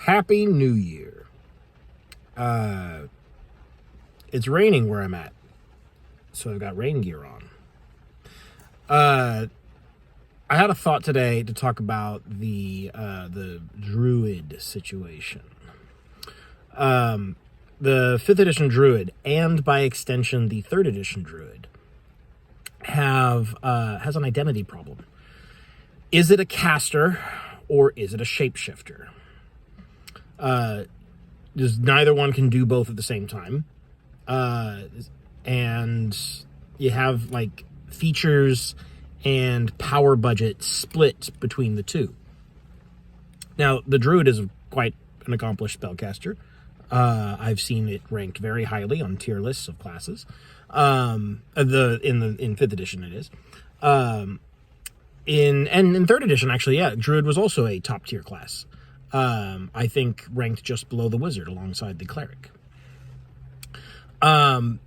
Happy New Year. It's raining where I'm at, so I've got rain gear on. I had a thought today to talk about the Druid situation. The 5th edition Druid, and by extension the 3rd edition Druid, has an identity problem. Is it a caster or is it a shapeshifter? Neither one can do both at the same time. And you have like features and power budget split between the two. Now, the Druid is quite an accomplished spellcaster. I've seen it ranked very highly on tier lists of classes. In 5th edition it is. In 3rd edition, actually, yeah, Druid was also a top tier class. I think ranked just below the Wizard alongside the Cleric. But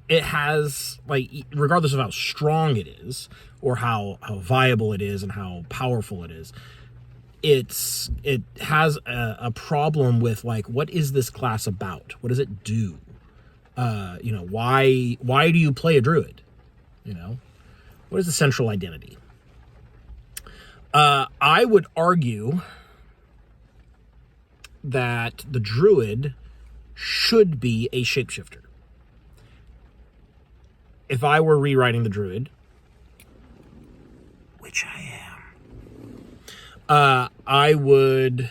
it has, like, regardless of how strong it is, or how viable it is and how powerful it is, it has a problem with, like, what is this class about? What does it do? Why do you play a Druid? What is the central identity? I would argue that the Druid should be a shapeshifter. If I were rewriting the Druid, which I am, I would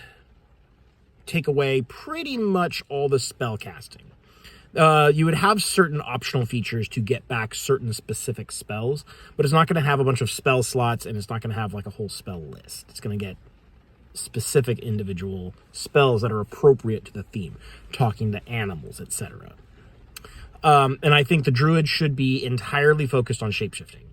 take away pretty much all the spell casting. You would have certain optional features to get back certain specific spells, but it's not going to have a bunch of spell slots, and it's not going to have like a whole spell list. It's going to get specific individual spells that are appropriate to the theme, talking to animals, etc. And I think the Druid should be entirely focused on shapeshifting.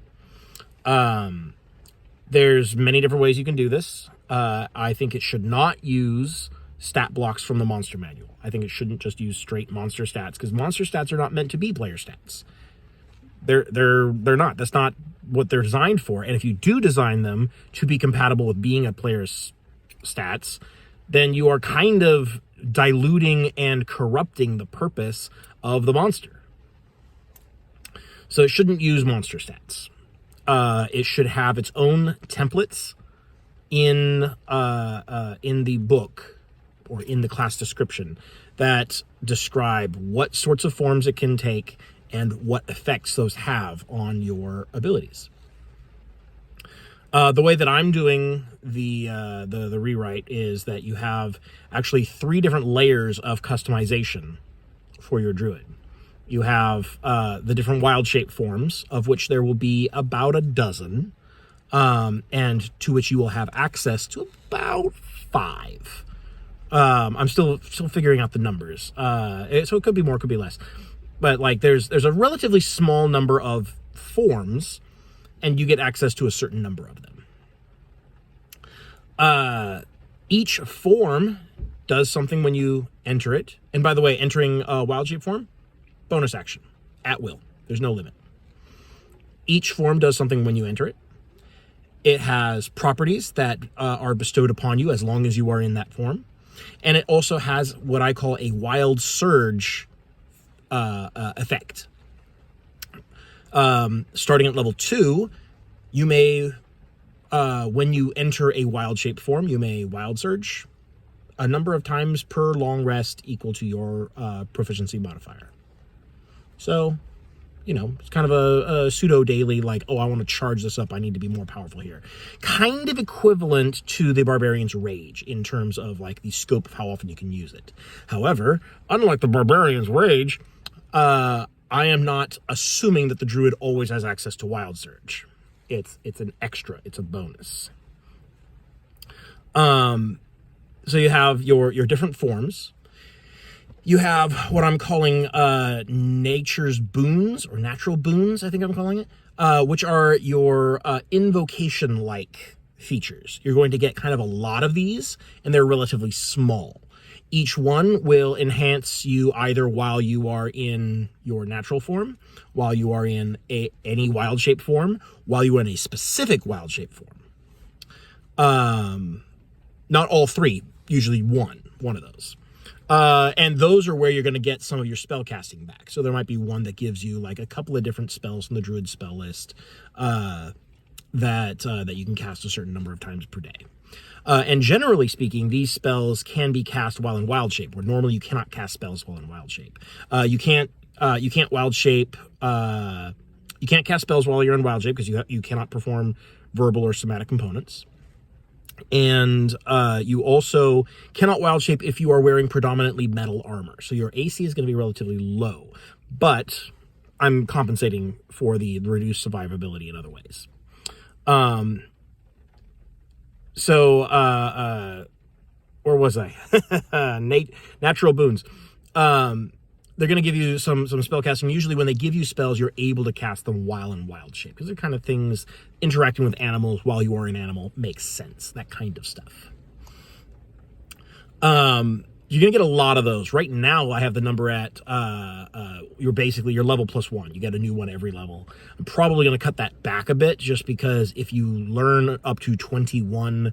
There's many different ways you can do this. I think it should not use stat blocks from the monster manual. I think it shouldn't just use straight monster stats, because monster stats are not meant to be player stats. They're not. That's not what they're designed for. And if you do design them to be compatible with being a player's stats, then you are kind of diluting and corrupting the purpose of the monster. So it shouldn't use monster stats. It should have its own templates in the book, or in the class description, that describe what sorts of forms it can take and what effects those have on your abilities. The way that I'm doing the rewrite is that you have actually 3 different layers of customization for your Druid. You have the different wild shape forms, of which there will be about a dozen, and to which you will have access to about 5. I'm still figuring out the numbers. So it could be more, could be less. But like there's a relatively small number of forms, and you get access to a certain number of them. Each form does something when you enter it. And by the way, entering a wild shape form, bonus action, at will. There's no limit. Each form does something when you enter it. It has properties that are bestowed upon you as long as you are in that form. And it also has what I call a wild surge effect. Starting at level 2, you may, when you enter a wild shape form, you may wild surge a number of times per long rest equal to your proficiency modifier. So, it's kind of a pseudo-daily, like, oh, I want to charge this up, I need to be more powerful here. Kind of equivalent to the Barbarian's Rage in terms of, like, the scope of how often you can use it. However, unlike the Barbarian's Rage, I am not assuming that the Druid always has access to Wild Surge. It's an extra, it's a bonus. So you have your different forms. You have what I'm calling nature's boons, or natural boons, I think I'm calling it, which are your invocation-like features. You're going to get kind of a lot of these, and they're relatively small. Each one will enhance you either while you are in your natural form, while you are in any wild shape form, while you are in a specific wild shape form. Not all three, usually one of those. And those are where you're going to get some of your spell casting back. So there might be one that gives you like a couple of different spells from the Druid spell list that you can cast a certain number of times per day. And generally speaking, these spells can be cast while in wild shape, where normally you cannot cast spells while in wild shape. You can't wild shape. You can't cast spells while you're in wild shape because you cannot perform verbal or somatic components. And you also cannot wild shape if you are wearing predominantly metal armor. So your AC is going to be relatively low, but I'm compensating for the reduced survivability in other ways. Where was I? Natural boons. They're going to give you some spell casting. Usually when they give you spells, you're able to cast them while in wild shape, because they're kind of things interacting with animals while you are an animal makes sense, that kind of stuff. You're going to get a lot of those. Right now, I have the number at, you're level +1. You get a new one every level. I'm probably going to cut that back a bit, just because if you learn up to 21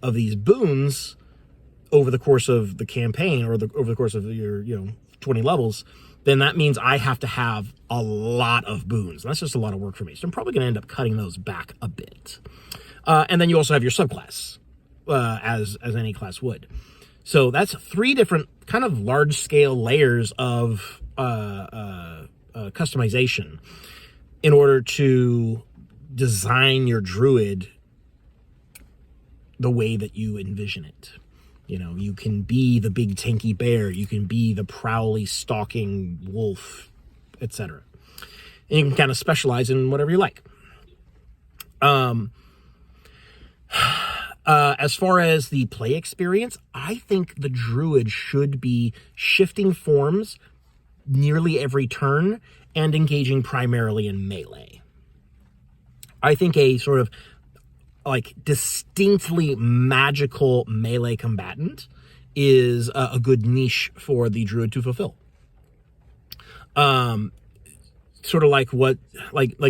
of these boons over the course of the campaign, or over the course of your, 20 levels, then that means I have to have a lot of boons. That's just a lot of work for me. So I'm probably going to end up cutting those back a bit. And then you also have your subclass, as any class would. So that's 3 different kind of large-scale layers of customization in order to design your druid the way that you envision it. You can be the big tanky bear, you can be the prowly stalking wolf, etc. And you can kind of specialize in whatever you like. As far as the play experience, I think the druid should be shifting forms nearly every turn and engaging primarily in melee. I think a sort of like distinctly magical melee combatant is a good niche for the druid to fulfill. Sort of like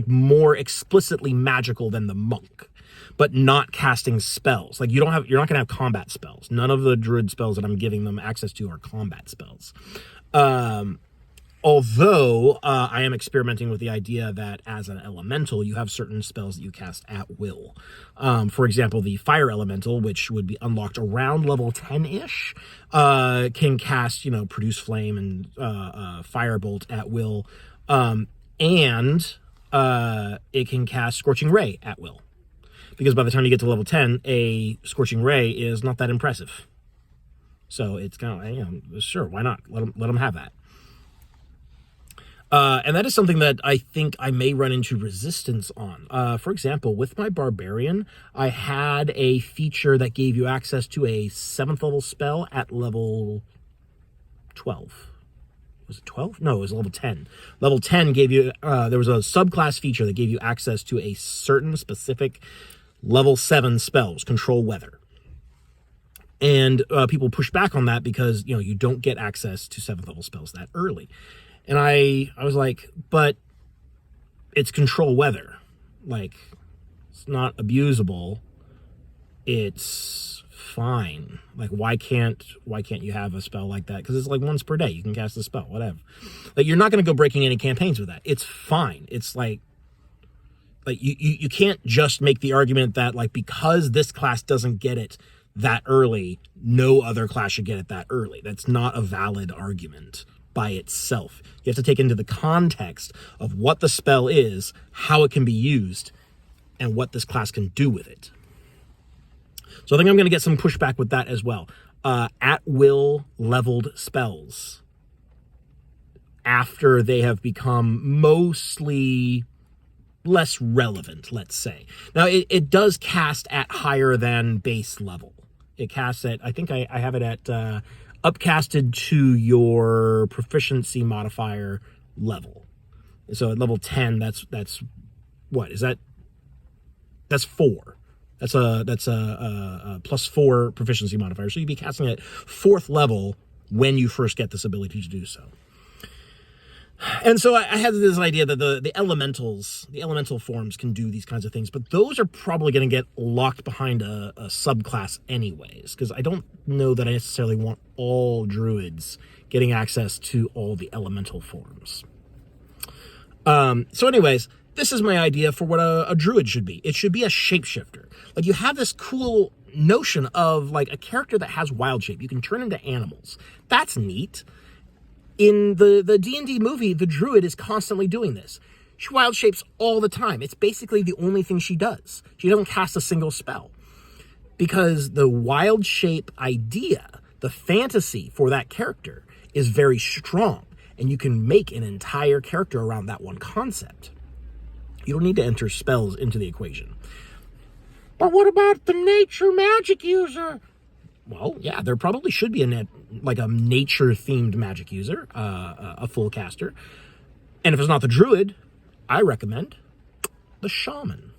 more explicitly magical than the monk, but not casting spells. Like you're not going to have combat spells. None of the druid spells that I'm giving them access to are combat spells. Although I am experimenting with the idea that as an elemental, you have certain spells that you cast at will. For example, the fire elemental, which would be unlocked around level 10-ish, can cast, produce flame and firebolt at will. And it can cast Scorching Ray at will. Because by the time you get to level 10, a Scorching Ray is not that impressive. So it's kind of, sure, why not? Let them have that. And that is something that I think I may run into resistance on. For example, with my Barbarian, I had a feature that gave you access to a 7th level spell at level 12. Was it 12? No, it was level 10. Level 10 gave you, there was a subclass feature that gave you access to a certain specific level 7 spells, Control Weather. And people push back on that because, you don't get access to 7th level spells that early. And I was like, but it's Control Weather. Like, it's not abusable. It's fine. Like, why can't you have a spell like that? Because it's like once per day. You can cast a spell, whatever. Like, you're not going to go breaking any campaigns with that. It's fine. It's like you can't just make the argument that, like, because this class doesn't get it that early, no other class should get it that early. That's not a valid argument by itself. You have to take into the context of what the spell is, how it can be used, and what this class can do with it. So I think I'm going to get some pushback with that as well. At will leveled spells, after they have become mostly less relevant, let's say. Now, it does cast at higher than base level. It casts at, I think I have it at upcasted to your proficiency modifier level. So at level 10, that's what is that? That's 4. That's a +4 proficiency modifier. So you'd be casting at 4th level when you first get this ability to do so. And so I had this idea that the elemental forms can do these kinds of things, but those are probably going to get locked behind a subclass anyways, because I don't know that I necessarily want all druids getting access to all the elemental forms. So anyways, this is my idea for what a druid should be. It should be a shapeshifter. Like, you have this cool notion of like a character that has wild shape. You can turn into animals. That's neat. In the D&D movie, the druid is constantly doing this. She wild shapes all the time. It's basically the only thing she does. She doesn't cast a single spell. Because the wild shape idea, the fantasy for that character, is very strong. And you can make an entire character around that one concept. You don't need to enter spells into the equation. But what about the nature magic user? Well, yeah, there probably should be a nature-themed magic user, a full caster. And if it's not the druid, I recommend the shaman,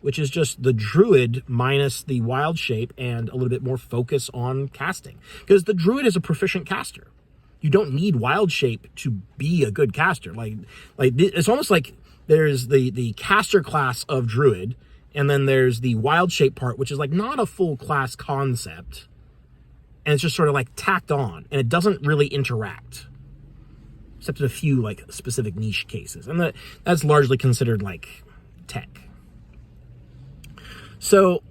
which is just the druid minus the wild shape and a little bit more focus on casting. Because the druid is a proficient caster. You don't need wild shape to be a good caster. Like it's almost like there's the caster class of druid, and then there's the wild shape part, which is like not a full class concept. And it's just sort of like tacked on, and it doesn't really interact. Except in a few like specific niche cases. And that's largely considered like tech. So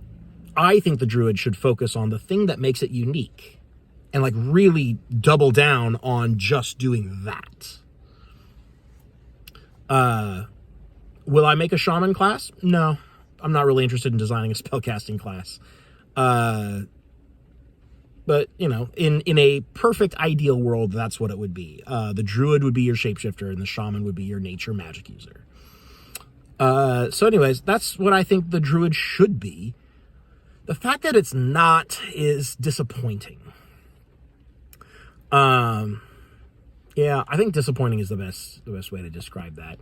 I think the druid should focus on the thing that makes it unique. And like really double down on just doing that. Will I make a shaman class? No. I'm not really interested in designing a spellcasting class. But, you know, in a perfect ideal world, that's what it would be. The druid would be your shapeshifter, and the shaman would be your nature magic user. So anyways, that's what I think the druid should be. The fact that it's not is disappointing. Yeah, I think disappointing is the best way to describe that.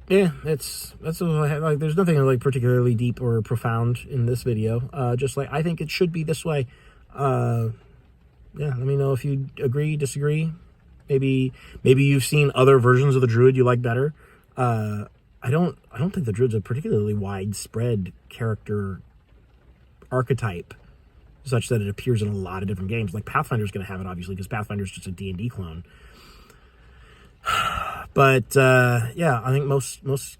Yeah, that's like, there's nothing like particularly deep or profound in this video. Just like, I think it should be this way. Yeah, let me know if you agree, disagree. Maybe you've seen other versions of the druid you like better. I don't think the druid's a particularly widespread character archetype, such that it appears in a lot of different games. Like Pathfinder's going to have it, obviously, because Pathfinder's just a D&D clone. But yeah, I think most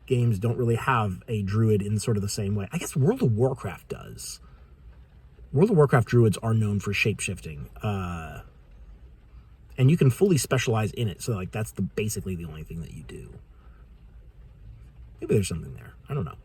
games don't really have a druid in sort of the same way. I guess World of Warcraft does. World of Warcraft druids are known for shape-shifting. And you can fully specialize in it. So like that's basically the only thing that you do. Maybe there's something there. I don't know.